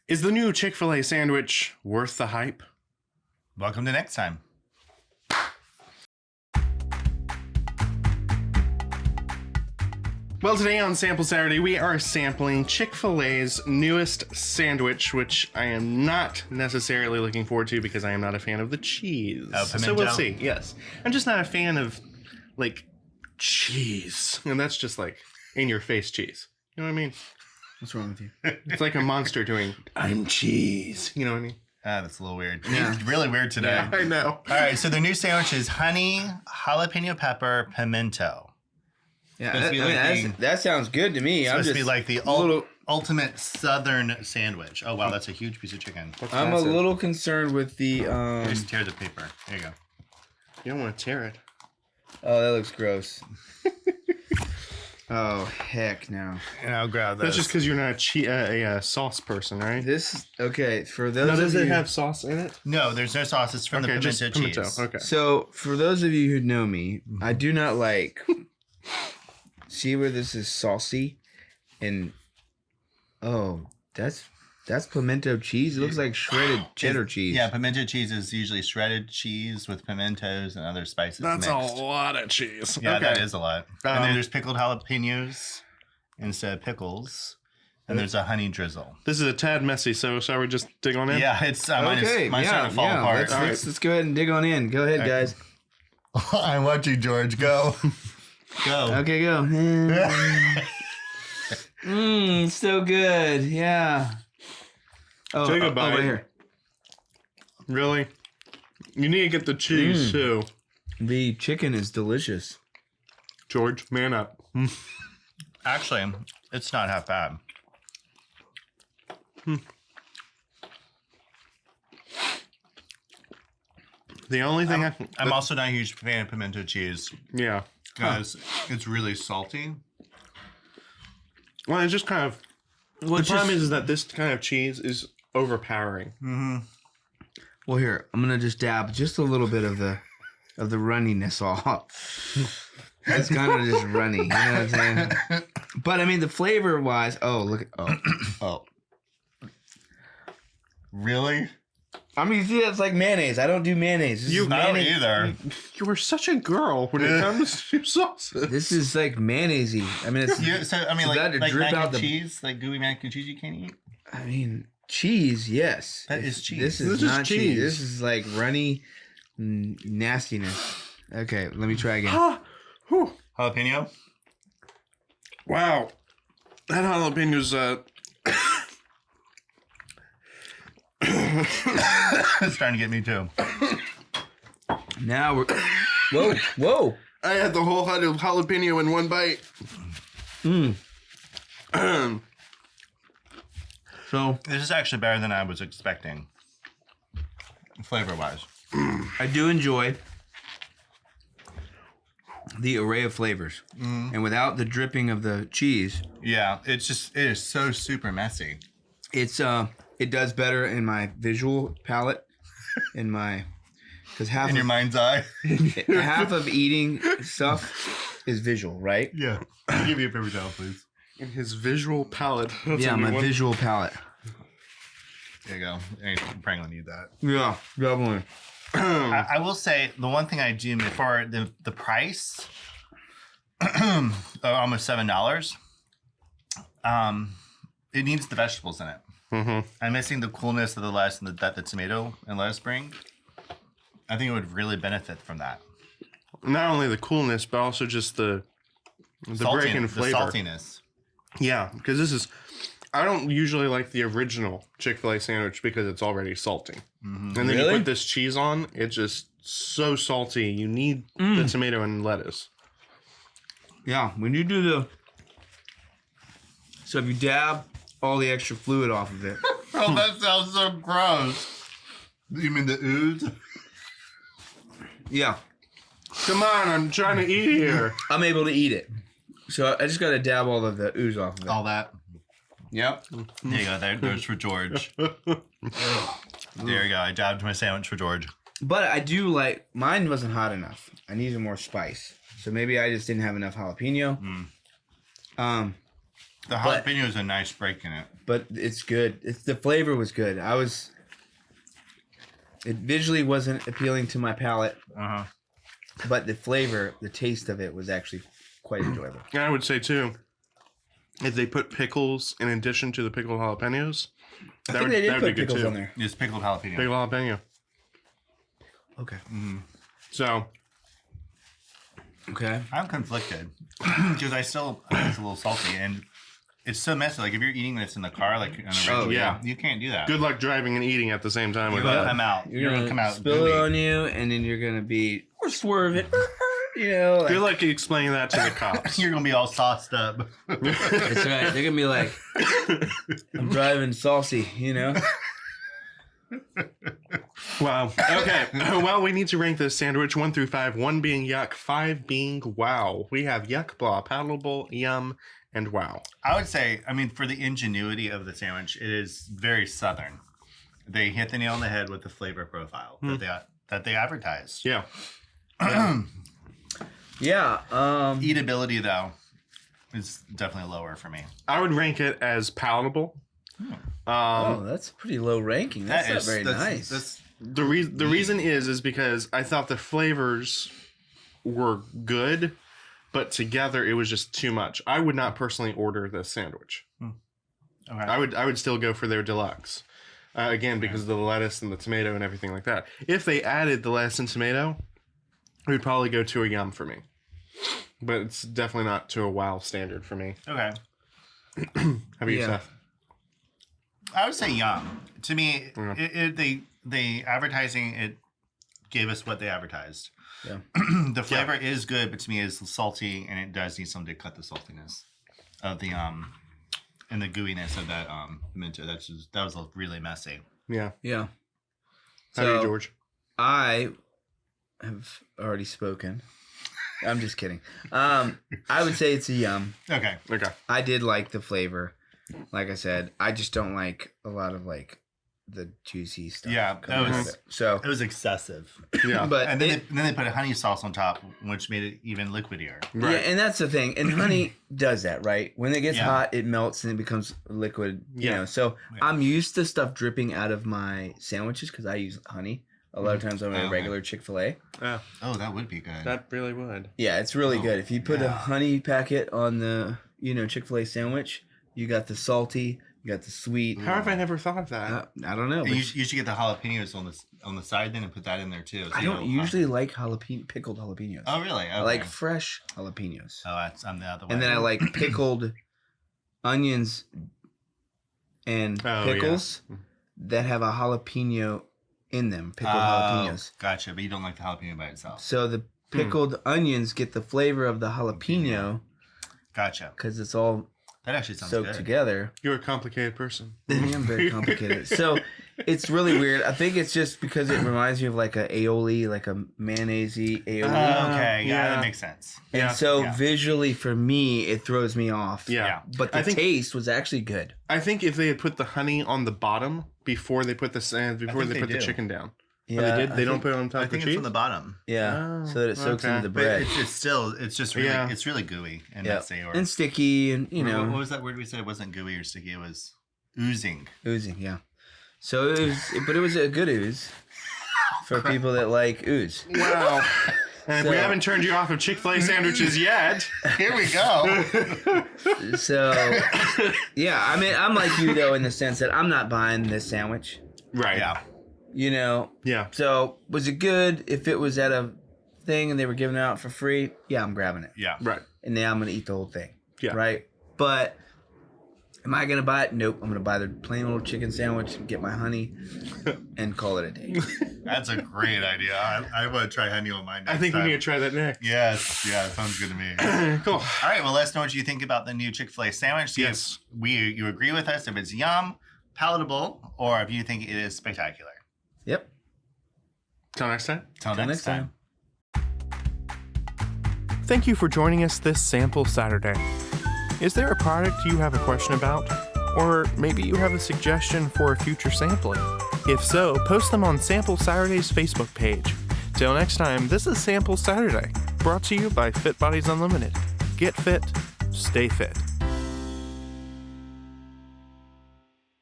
Is the new Chick-fil-A sandwich worth the hype? Welcome to next time. Well, today on Sample Saturday, we are sampling Chick-fil-A's newest sandwich, which I am not necessarily looking forward to because I am not a fan of the cheese. Oh, Pimento? So we'll see, yes. I'm just not a fan of, like, cheese. And that's just, like, in-your-face cheese. You know what I mean? What's wrong with you? It's like a monster doing, I'm cheese. You know what I mean? That's a little weird. Yeah. It's really weird today. Yeah, I know. All right, so the new sandwich is honey, jalapeno pepper, pimento. Yeah, that sounds good to me. It's I'm supposed just to be like the ultimate southern sandwich. Oh, wow, that's a huge piece of chicken. I'm a little concerned with the... Just tear the paper. There you go. You don't want to tear it. Oh, that looks gross. Oh, heck no. And I'll grab this. That's just because you're not a sauce person, right? This, okay, for those Now, of does you... it have sauce in it? No, there's no sauce. It's from the pimento just cheese. pimento. Okay. So, for those of you who know me, I do not like... See where this is saucy? And... Oh, that's pimento cheese? It looks like shredded cheddar cheese. Yeah, pimento cheese is usually shredded cheese with pimentos and other spices That's mixed. a lot of cheese. Yeah, Okay. that is a lot. And then there's pickled jalapenos instead of pickles. And there's a honey drizzle. This is a tad messy, so shall we just dig on in? Yeah, it's mine's starting to fall apart. Let's go ahead and dig on in. Go ahead, guys. I'm watching George. Go. Go. Okay, go. So good. Yeah. Oh, Take a bite. right here. Really? You need to get the cheese, too. The chicken is delicious. George, man up. Actually, it's not half bad. The only thing I'm also not a huge fan of pimento cheese yeah. because it's really salty. Well, it's just kind of... the problem is that this kind of cheese is overpowering. Mm-hmm. Well, here, I'm going to just dab just a little bit of the runniness off. It's kind of just runny. You know what I'm saying? But, I mean, the flavor-wise... Oh, look at... Oh. Really? I mean, see, it's like mayonnaise. I don't do mayonnaise. This is I don't mayonnaise. either. You are such a girl when it comes to sauces. This is like mayonnaise-y. I mean, it's... Like drip mac out and the- cheese? Like gooey mac and cheese you can't eat? I mean, cheese, yes. That is cheese. This is This is not cheese. cheese. This is like runny nastiness. Okay, let me try again. Whew. Jalapeno? Wow. That jalapenos, It's trying to get me too. Now we're... Whoa. I had the whole jalapeno in one bite. So, This is actually better than I was expecting. Flavor-wise. I do enjoy the array of flavors. And without the dripping of the cheese, Yeah, it is so super messy. it does better in my visual palette, because half In your mind's eye. half of eating stuff is visual, right? Yeah. I'll give you a paper towel, please. In his visual palette. That's Yeah, a new my one. visual palette. There you go. I'm probably gonna need that. Yeah, definitely. I will say the one thing I do for the price, almost $7. It needs the vegetables in it. Mm-hmm. I'm missing the coolness of the lettuce and that the tomato and lettuce bring. I think it would really benefit from that. Not only the coolness, but also just the break in flavor. The saltiness. Yeah, because this is... I don't usually like the original Chick-fil-A sandwich because it's already salty. Mm-hmm. And then Really? you put this cheese on, it's just so salty. You need the tomato and lettuce. Yeah, when you do the... So if you dab all the extra fluid off of it. Oh, that sounds so gross. You mean the ooze? Yeah, Come on, I'm trying to eat here. I'm able to eat it. So I just got to dab all of the ooze off of it. All that. Yep. There you go. There's for George. There you go. I dabbed my sandwich for George. But I do like... Mine wasn't hot enough. I needed more spice. So maybe I just didn't have enough jalapeno. The jalapeno is a nice break in it. but it's good. The flavor was good. It visually wasn't appealing to my palate, but the flavor, the taste of it was actually quite enjoyable. I would say too, if they put pickles in addition to the pickled jalapenos, I think they did put pickles on there. Just pickled jalapeno. Pickled jalapeno. Okay. So, Okay. I'm conflicted because I think it's a little salty and it's so messy. Like if you're eating this in the car, like on a regular, yeah. you can't do that. good luck driving and eating at the same time with You're gonna that. come out. You're gonna come out. spill it gooey. on you, and then you're gonna be swerving. You know, like, Good luck explaining that to the cops. You're gonna be all sauced up. that's right. They're gonna be like, I'm driving saucy, you know. Wow. Okay. Well, we need to rank this sandwich 1 through 5. 1 being yuck, 5 being wow. We have yuck, blah, palatable, yum, and wow. I would say, I mean, for the ingenuity of the sandwich, it is very southern. They hit the nail on the head with the flavor profile that they advertised. Yeah. Yeah. Eatability though is definitely lower for me. I would rank it as palatable. That's a pretty low ranking. That's not very nice. That's The reason is because I thought the flavors were good, but together it was just too much. I would not personally order this sandwich. okay. I would still go for their deluxe. Again, because of the lettuce and the tomato and everything like that. If they added the lettuce and tomato, it would probably go to a yum for me. But it's definitely not to a wow standard for me. Okay. How about you, Seth? I would say yum. To me, Yeah. they advertising it gave us what they advertised. Yeah. The flavor is good, but to me it's salty, and it does need something to cut the saltiness of the and the gooiness of that pimento. That was really messy. Yeah. Yeah. How about you, George? I have already spoken. I'm just kidding. I would say it's a yum. Okay. Okay. I did like the flavor. Like I said, I just don't like a lot of like the juicy stuff. Yeah, coming out of it. So, It was excessive. Yeah. but And then they put a honey sauce on top, which made it even liquidier. Right. yeah, and that's the thing. And honey does that, right? When it gets Yeah. hot, it melts and it becomes liquid. You Yeah. know, so Yeah. I'm used to stuff dripping out of my sandwiches because I use honey. A lot of times on a Okay. regular Chick-fil-A. Yeah. Oh, that would be good. That really would. Yeah, it's really Oh, good. If you put a yeah. honey packet on the, Chick-fil-A sandwich, you got the salty, you got the sweet. How have I never thought of that? I don't know. And but you should get the jalapenos on the side then and put that in there too. So I you don't usually like pickled jalapenos. Oh really? Okay. I like fresh jalapenos. Oh, I'm the other way. And then I like pickled onions and Oh, pickles that have a jalapeno in them. Pickled jalapenos. Gotcha, but you don't like the jalapeno by itself. So the pickled onions get the flavor of the jalapeno Gotcha. because it's all That actually sounds soaked good. together. You're a complicated person. I am very complicated. So it's really weird. I think it's just because it reminds me of like a aioli, like a mayonnaise-y aioli. Okay, yeah, Yeah. that makes sense. and yeah, so yeah. visually for me, it throws me off. Yeah. But the I think- taste was actually good. I think if they had put the honey on the bottom before they put the they do. chicken down. Yeah, Oh, they did? I They don't think- put it on top I of think the it's cheese? on the bottom. Yeah, Oh, so that it soaks okay. into the But bread. it's just really Yeah. it's really gooey and Yeah. messy. Or And sticky, and what was that word we said? It wasn't gooey or sticky. It was oozing. oozing. Yeah. So it was, but it was a good ooze for people that like ooze. Wow. And if we So- haven't turned you off of Chick-fil-A sandwiches yet, Here we go. So yeah, I mean, I'm like you though in the sense that I'm not buying this sandwich. right? Yeah. Yeah. So was it good if it was at a thing and they were giving it out for free? Yeah, I'm grabbing it. Yeah. Right. And then I'm gonna eat the whole thing. Yeah. Right. But am I gonna buy it? Nope. I'm gonna buy the plain old chicken sandwich, get my honey, and call it a day. That's a great idea. I want to try honey on mine next I think we time. need to try that next. Yes. Yeah, sounds good to me. Cool. All right, well, let us know what you think about the new Chick-fil-A sandwich. See Yes. if you agree with us, if it's yum, palatable, or if you think it is spectacular. Yep. Till next time. Till Till next time. Thank you for joining us this Sample Saturday. Is there a product you have a question about? Or maybe you have a suggestion for a future sampling? If so, post them on Sample Saturday's Facebook page. Till next time, this is Sample Saturday, brought to you by Fit Bodies Unlimited. Get fit, stay fit.